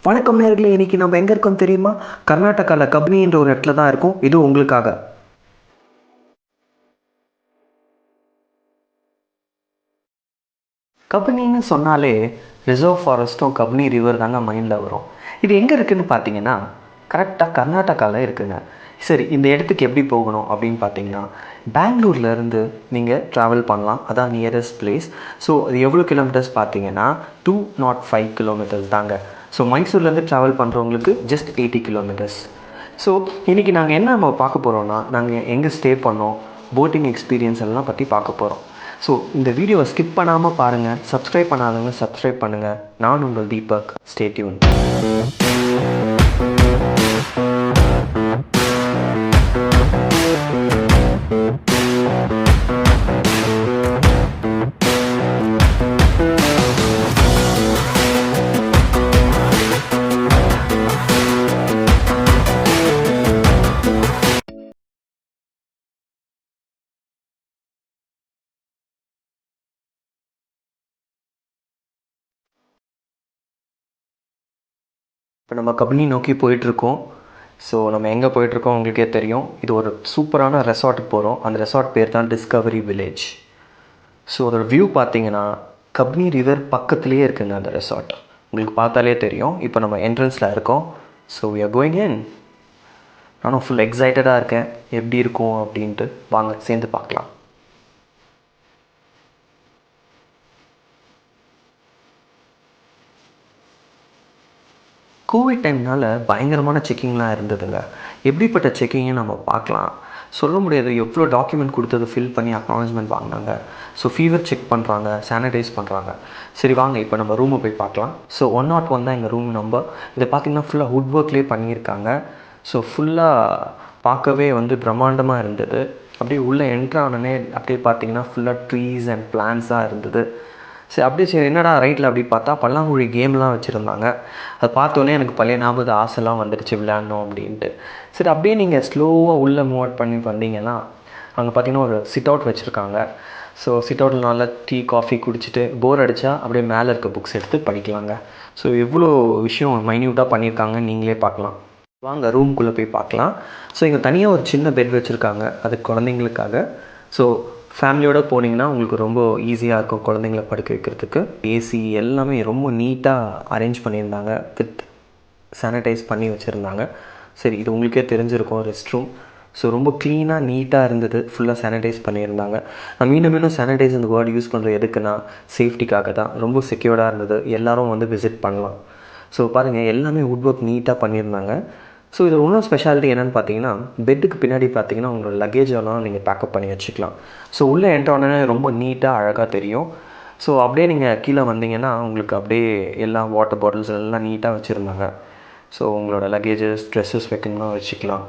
வணக்கம் நேர்களே, இன்றைக்கி நம்ம எங்கே இருக்கோம் தெரியுமா? கர்நாடகாவில் கபினின்ற ஒரு இடத்துல தான் இருக்கும். இது உங்களுக்காக. கபினின்னு சொன்னாலே ரிசர்வ் ஃபாரஸ்ட்டும் கபினி ரிவர் தாங்க மைண்டில் வரும். இது எங்கே இருக்குதுன்னு பார்த்தீங்கன்னா கரெக்டாக கர்நாடகாவில் இருக்குங்க. சரி, இந்த இடத்துக்கு எப்படி போகணும் அப்படின்னு பார்த்தீங்கன்னா, பெங்களூர்லேருந்து நீங்கள் ட்ராவல் பண்ணலாம். அதான் நியரஸ்ட் பிளேஸ். ஸோ அது எவ்வளோ கிலோமீட்டர்ஸ் பார்த்தீங்கன்னா 205 கிலோமீட்டர்ஸ் தாங்க. ஸோ மைசூர்லேருந்து ட்ராவல் பண்ணுறவங்களுக்கு ஜஸ்ட் 80 கிலோமீட்டர்ஸ். ஸோ இன்றைக்கி நாங்கள் என்ன நம்ம பார்க்க போகிறோன்னா, நாங்கள் எங்கே ஸ்டே பண்ணோம், போட்டிங் எக்ஸ்பீரியன்ஸ் எல்லாம் பற்றி பார்க்க போகிறோம். ஸோ இந்த வீடியோவை ஸ்கிப் பண்ணாமல் பாருங்கள். சப்ஸ்கிரைப் பண்ணாதவங்க சப்ஸ்கிரைப் பண்ணுங்கள். நான் உங்கள் தீபக். Stay tune. இப்போ நம்ம கபினி நோக்கி போயிட்டுருக்கோம். ஸோ நம்ம எங்கே போயிட்டுருக்கோம் உங்களுக்கே தெரியும். இது ஒரு சூப்பரான ரெசார்ட்டுக்கு போகிறோம். அந்த ரெசார்ட் பேர் தான் டிஸ்கவரி வில்லேஜ். ஸோ அதோடய வியூ பார்த்தீங்கன்னா கபினி ரிவர் பக்கத்துலேயே இருக்குங்க அந்த ரெசார்ட். உங்களுக்கு பார்த்தாலே தெரியும். இப்போ நம்ம என்ட்ரன்ஸில் இருக்கோம். So we are going in. நானும் ஃபுல் எக்ஸைட்டடாக இருக்கேன் எப்படி இருக்கும் அப்படின்ட்டு. வாங்க சேர்ந்து பார்க்கலாம். கோவிட் டைம்னால் பயங்கரமான செக்கிங்லாம் இருந்ததுங்க. எப்படிப்பட்ட செக்கிங்கை நம்ம பார்க்கலாம். சொல்ல முடியாது எவ்வளோ டாக்குமெண்ட் கொடுத்தது ஃபில் பண்ணி அக்னாலஜ்மெண்ட் வாங்கினாங்க. ஸோ ஃபீவர் செக் பண்ணுறாங்க, சானிடைஸ் பண்ணுறாங்க. சரி வாங்க இப்போ நம்ம ரூமை போய் பார்க்கலாம். ஸோ 101 தான் எங்கள் ரூம் நம்பர். இதை பார்த்திங்கன்னா ஃபுல்லாக வுட் ஒர்க்லேயே பண்ணியிருக்காங்க. ஸோ ஃபுல்லாக பார்க்கவே பிரம்மாண்டமாக இருந்தது. அப்படியே உள்ளே என்ட்ரானே அப்படியே பார்த்திங்கன்னா ஃபுல்லாக ட்ரீஸ் அண்ட் பிளான்ஸாக இருந்தது. சரி அப்படியே சரி என்னடா ரைட்டில் அப்படி பார்த்தா பல்லாங்குழி கேம்லாம் வச்சுருந்தாங்க. அதை பார்த்தோன்னே எனக்கு பழைய ஞாபகம் ஆசைலாம் வந்துடுச்சு விளையாடணும் அப்படின்ட்டு. சரி அப்படியே நீங்கள் ஸ்லோவாக உள்ளே மூவ் அவுட் பண்ணி வந்தீங்கன்னா அங்கே பார்த்தீங்கன்னா ஒரு சிட் அவுட் வச்சுருக்காங்க. ஸோ சிட் அவுட்டில் நல்லா டீ காஃபி குடிச்சிட்டு போர் அடித்தா அப்படியே மேலே இருக்க புக்ஸ் எடுத்து படிக்கலாங்க. ஸோ எவ்வளோ விஷயம் மைன்யூட்டாக பண்ணியிருக்காங்கன்னு நீங்களே பார்க்கலாம். வாங்க ரூம்குள்ளே போய் பார்க்கலாம். ஸோ இங்கே தனியாக ஒரு சின்ன பெட் வச்சுருக்காங்க, அது குழந்தைங்களுக்காக. ஸோ ஃபேமிலியோடு போனீங்கன்னா உங்களுக்கு ரொம்ப ஈஸியாக இருக்கும் குழந்தைங்கள படுக்க வைக்கிறதுக்கு. ஏசி எல்லாமே ரொம்ப நீட்டாக அரேஞ்ச் பண்ணியிருந்தாங்க, வித் சானிடைஸ் பண்ணி வச்சுருந்தாங்க. சரி இது உங்களுக்கே தெரிஞ்சிருக்கும் ரெஸ்ட் ரூம். ஸோ ரொம்ப க்ளீனாக நீட்டாக இருந்தது, ஃபுல்லாக சானிடைஸ் பண்ணியிருந்தாங்க. நான் மீண்டும் சானிடைஸ் இந்த வேர்டு யூஸ் பண்ணுறது எதுக்குன்னா சேஃப்டிக்காக தான். ரொம்ப செக்யூர்டாக இருந்தது, எல்லோரும் விசிட் பண்ணலாம். ஸோ பாருங்கள் எல்லாமே வுட் ஒர்க் நீட்டாக பண்ணியிருந்தாங்க. ஸோ இதில் இன்னும் ஸ்பெஷாலிட்டி என்னென்னு பார்த்தீங்கன்னா, பெட்டுக்கு பின்னாடி பார்த்தீங்கன்னா உங்களோட லக்கேஜெல்லாம் நீங்கள் பேக்கப் பண்ணி வச்சுக்கலாம். ஸோ உள்ளே என்ட்ரானே ரொம்ப நீட்டாக அழகாக தெரியும். ஸோ அப்படியே நீங்கள் கீழே வந்தீங்கன்னா உங்களுக்கு அப்படியே எல்லா வாட்டர் பாட்டில்ஸ் எல்லாம் நீட்டாக வச்சுருந்தாங்க. ஸோ உங்களோட லக்கேஜஸ் ட்ரெஸ்ஸஸ் வைக்கணும்னா வச்சுக்கலாம்.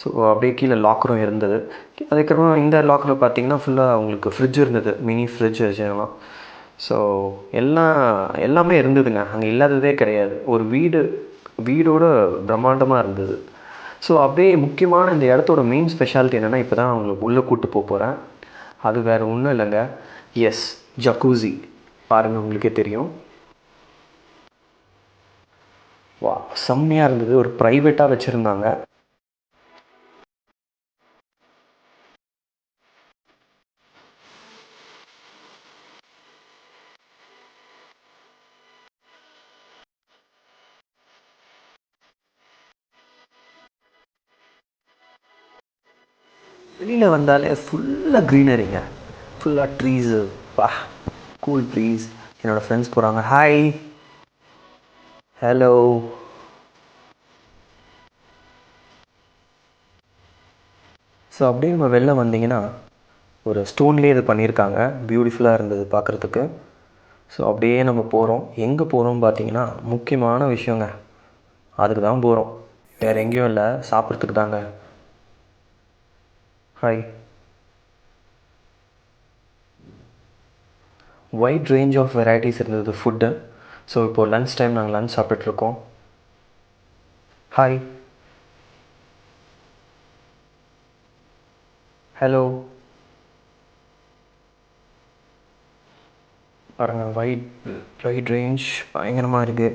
ஸோ அப்படியே கீழே லாக்கரும் இருந்தது. அதுக்கப்புறம் இந்த லாக்கரில் பார்த்தீங்கன்னா ஃபுல்லாக உங்களுக்கு ஃப்ரிட்ஜ் இருந்தது, மினி ஃப்ரிட்ஜ் வச்சுக்கலாம். ஸோ எல்லாமே இருந்ததுங்க, அங்கே இல்லாததே கிடையாது. ஒரு வீடோட பிரம்மாண்டமாக இருந்தது. ஸோ அப்படியே முக்கியமான இந்த இடத்தோட மெயின் ஸ்பெஷாலிட்டி என்னென்னா, இப்போ தான் அவங்களுக்கு உள்ளே கூப்பிட்டு போகிறேன். அது வேறு ஒன்றும் இல்லைங்க, எஸ் ஜக்கூசி. பாருங்கள் உங்களுக்கே தெரியும். வா செம்மையாக இருந்தது, ஒரு ப்ரைவேட்டாக வச்சுருந்தாங்க. வெளியில் வந்தாலே ஃபுல்லாக க்ரீனரிங்க, ஃபுல்லாக ட்ரீஸு. வா கூல் ப்ரீஸ். என்னோடய ஃப்ரெண்ட்ஸ் போகிறாங்க. Hi, hello. ஸோ அப்படியே நம்ம வெளில வந்தீங்கன்னா ஒரு ஸ்டோன்லேயே இது பண்ணியிருக்காங்க, பியூட்டிஃபுல்லாக இருந்தது பார்க்குறதுக்கு. ஸோ அப்படியே நம்ம போகிறோம். எங்கே போகிறோம் பார்த்தீங்கன்னா முக்கியமான விஷயங்க, அதுக்கு தான் போகிறோம், வேறு எங்கேயும் இல்லை, சாப்பிட்றதுக்கு தாங்க. Hi. Wide range of varieties இருந்தது ஃபுட்டு. ஸோ இப்போது லன்ச் டைம், நாங்கள் லன்ச் சாப்பிட்டுட்ருக்கோம். Hi, hello. பாருங்கள் வைட் ரேஞ்ச் பயங்கரமாக இருக்குது.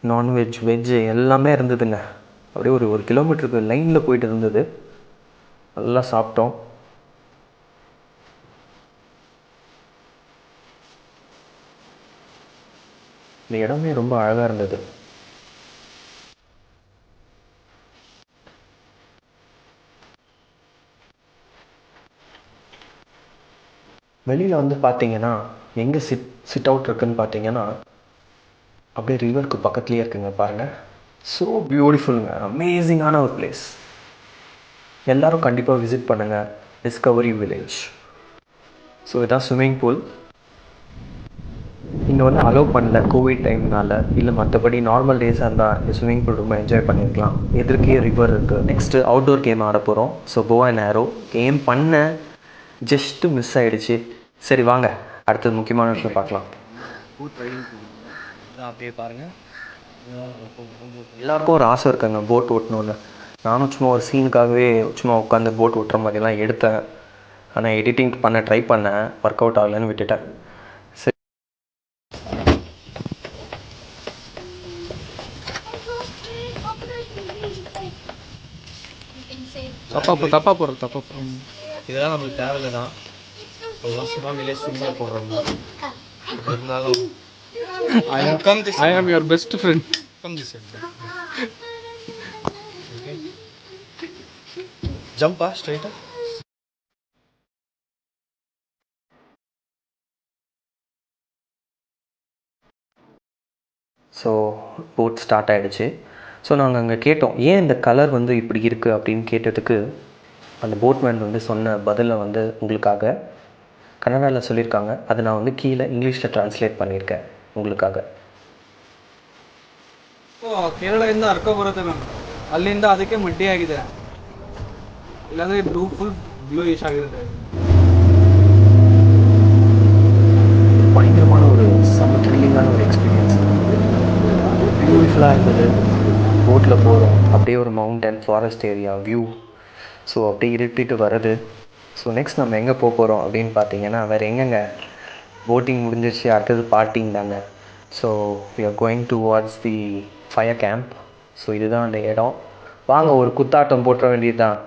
நான்வெஜ் வெஜ்ஜு எல்லாமே இருந்ததுங்க. அப்படியே ஒரு கிலோமீட்டருக்கு லைனில் போயிட்டு இருந்தது. நல்லா சாப்பிட்டோம். இந்த இடமே ரொம்ப அழகாக இருந்தது. வெளியில் வந்து பார்த்தீங்கன்னா எங்கே சிட் அவுட் இருக்குதுன்னு பார்த்தீங்கன்னா அப்படியே ரிவருக்கு பக்கத்துலேயே இருக்குங்க பாருங்கள். ஸோ பியூட்டிஃபுல்லுங்க, அமேசிங்கான ஒரு பிளேஸ். எல்லோரும் கண்டிப்பாக விசிட் பண்ணுங்கள் டிஸ்கவரி வில்லேஜ். ஸோ இதான் ஸ்விம்மிங் பூல். இங்கே வந்து அலோவ் பண்ணல கோவிட் டைம்னால். இல்லை மற்றபடி நார்மல் டேஸாக இருந்தால் ஸ்விம்மிங் பூல் ரொம்ப என்ஜாய் பண்ணியிருக்கலாம். எதிர்க்கே ரிவர் இருக்குது. நெக்ஸ்ட்டு அவுட்டோர் கேம் ஆட போகிறோம். ஸோ போ அண்ட் ஆரோ கேம் பண்ண ஜஸ்ட்டு மிஸ் ஆகிடுச்சு. சரி வாங்க அடுத்தது முக்கியமான விஷயம் பார்க்கலாம். அப்படியே பாருங்கள். எல்லாருக்கும் ஒரு ஆசை இருக்காங்க போட் ஓட்டணுன்னு. நானும் சும்மா ஒரு சீனுக்காகவே சும்மா உட்காந்து போட் ஓட்டுற மாதிரிலாம் எடுத்தேன். ஆனால் எடிட்டிங் பண்ண ட்ரை பண்ணேன், ஒர்க் அவுட் ஆகலைன்னு விட்டுட்டேன். சரி, தப்பா போகிறோம். இதெல்லாம் நம்மளுக்கு தேவையில்லை தான். ஒரு வருஷமாக வில்லேஜ் சும்மா போடுறோம். இருந்தாலும் I am your best friend. Come this side. Okay. Jump straight up. So boat start ஆகிடுச்சு. ஸோ நாங்கள் அங்கே கேட்டோம் ஏன் இந்த கலர் வந்து இப்படி இருக்குது அப்படின்னு கேட்டதுக்கு அந்த போட்மேன் வந்து சொன்ன பதிலை வந்து உங்களுக்காக கன்னடாவில் சொல்லியிருக்காங்க. அதை நான் வந்து கீழே இங்கிலீஷில் ட்ரான்ஸ்லேட் பண்ணியிருக்கேன் உங்களுக்காக. ಕೇರಳದಿಂದ ಹರ್ಕೊ ಬರುತ್ತೆ ಮ್ಯಾಮ್, ಅಲ್ಲಿಂದ ಅದಕ್ಕೆ ಮಡ್ಡಿ ಆಗಿದೆ, ಇಲ್ಲಾಂದರೆ ಫುಲ್ ಬ್ಲೂಯಿಶ್ ಆಗಿರುತ್ತೆ. பயங்கரமான ஒரு செம்ம த்ரில்லிங்கான ஒரு எக்ஸ்பீரியன்ஸ். பியூட்டிஃபுல்லாக இருந்தது. போட்டில் போகிறோம், அப்படியே ஒரு mountain forest area view. So அப்படியே இருட்டிட்டு வருது. ஸோ நெக்ஸ்ட் நம்ம எங்கே போகிறோம் அப்படின்னு பார்த்தீங்கன்னா வேறு எங்கெங்க, போட்டிங் முடிஞ்சிச்சு, அடுத்தது பார்ட்டிங் தாங்க. So we are going towards the fire camp. So இதுதான் அந்த இடம். வாங்க ஒரு குத்தாட்டம் போட்டுற வேண்டியது தான்.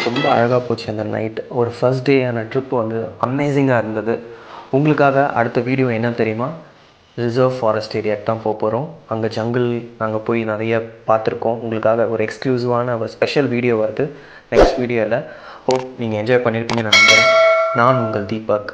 ரொம்ப அழகாக போச்சு அந்த நைட். ஒரு ஃபஸ்ட் டேயான ட்ரிப் வந்து அமேசிங்காக இருந்தது. உங்களுக்காக அடுத்த வீடியோ என்ன தெரியுமா, ரிசர்வ் ஃபாரஸ்ட் ஏரியாவுக்கு தான் போகிறோம். அங்கே ஜங்கிள் நாங்கள் போய் நிறைய பார்த்துருக்கோம். உங்களுக்காக ஒரு எக்ஸ்க்ளூசிவான ஒரு ஸ்பெஷல் வீடியோ வருது நெக்ஸ்ட் வீடியோவில். ஹோப் நீங்கள் என்ஜாய் பண்ணியிருப்பீங்கன்னு நான் நம்புகிறேன். நான் உங்கள் தீபக்.